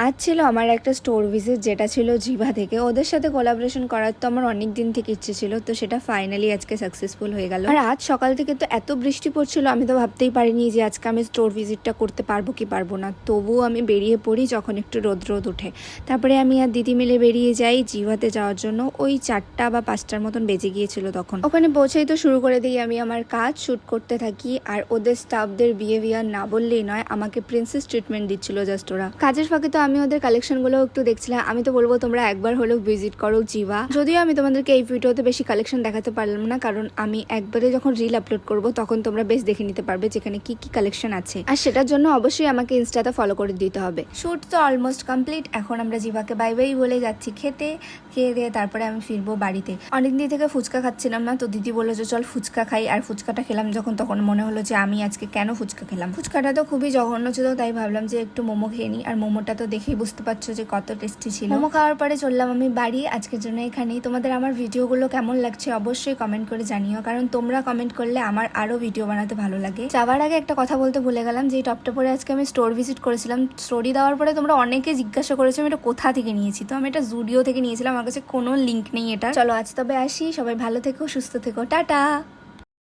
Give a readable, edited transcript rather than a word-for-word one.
আজ ছিল আমার একটা স্টোর ভিজিট, যেটা ছিল জিভা থেকে। ওদের সাথে কোলাবোরেশন করার তো আমার অনেক দিন থেকে ইচ্ছে ছিল, তো সেটা ফাইনালি আজকে সাকসেসফুল হয়ে গেল। আর আজ সকাল থেকে তো এত বৃষ্টি পড়ছিল, আমি তো ভাবতেই পারিনি যে আজকে আমি স্টোর ভিজিটটা করতে পারবো কি পারবো না। তবুও আমি বেরিয়ে পড়ি যখন একটু রোদ উঠে। তারপরে আমি আর দিদি মিলে বেরিয়ে যাই জিভাতে যাওয়ার জন্য। ওই 4টা বা 5টার মতন বেজে গিয়েছিল তখন। ওখানে পৌঁছেই তো শুরু করে দিই আমি আমার কাজ, শুট করতে থাকি। আর ওদের স্টাফদের বিহেভিয়ার না বললেই নয়, আমাকে প্রিন্সেস ট্রিটমেন্ট দিচ্ছিল জাস্ট ওরা। কাজের ফাঁকে তো আমি ওদের কালেকশনগুলো একটু দেখছিলাম। আমি তো বলবো তোমরা একবার হলেও ভিজিট করো জিভা। যদিও আমি তোমাদেরকে এই ভিডিওতে বেশি কালেকশন দেখাতে পারলাম না, কারণ আমি একবারে যখন রিল আপলোড করব তখন তোমরা বেশ দেখে নিতে পারবে যেখানে কি কি কালেকশন আছে। আর সেটার জন্য অবশ্যই আমাকে ইনস্টাতে ফলো করে দিতে হবে। শুট তো অলমোস্ট কমপ্লিট। এখন আমরা জিভাকে বাই বাই বলে যাচ্ছি খেতে। খেয়ে দিয়ে তারপরে আমি ফিরবো বাড়িতে। অনেকদিন থেকে ফুচকা খাচ্ছিলাম না, তো দিদি বললো যে চল ফুচকা খাই। আর ফুচকাটা খেলাম যখন, তখন মনে হলো যে আমি আজকে কেন ফুচকা খেলাম। ফুচকাটা তো খুবই জঘন্য ছিল, তাই ভাবলাম যে একটু মোমো খেয়ে নিই। আর মোমোটা তো দেখেই বুঝতে পারছো যে কত টেস্টি ছিল। মোমো খাওয়ার পরে চললাম আমি বাড়ি। আজকের জন্য এখানেই। তোমাদের আমার ভিডিওগুলো কেমন লাগছে অবশ্যই কমেন্ট করে জানিও, কারণ তোমরা কমেন্ট করলে আমার আরো ভিডিও বানাতে ভালো লাগে। যাওয়ার আগে একটা কথা বলতে ভুলে গেলাম, যে এই টপটা পরে আজকে আমি স্টোর ভিজিট করেছিলাম। স্টোরি দেওয়ার পরে তোমরা অনেকে জিজ্ঞাসা করেছো আমি এটা কোথা থেকে নিয়েছি। তো আমি এটা জুডিও থেকে নিয়েছিলাম, আমার কাছে কোনো লিঙ্ক নেই এটা। চলো আজ তবে আসি, সবাই ভালো থেকো, সুস্থ থেকো, টাটা।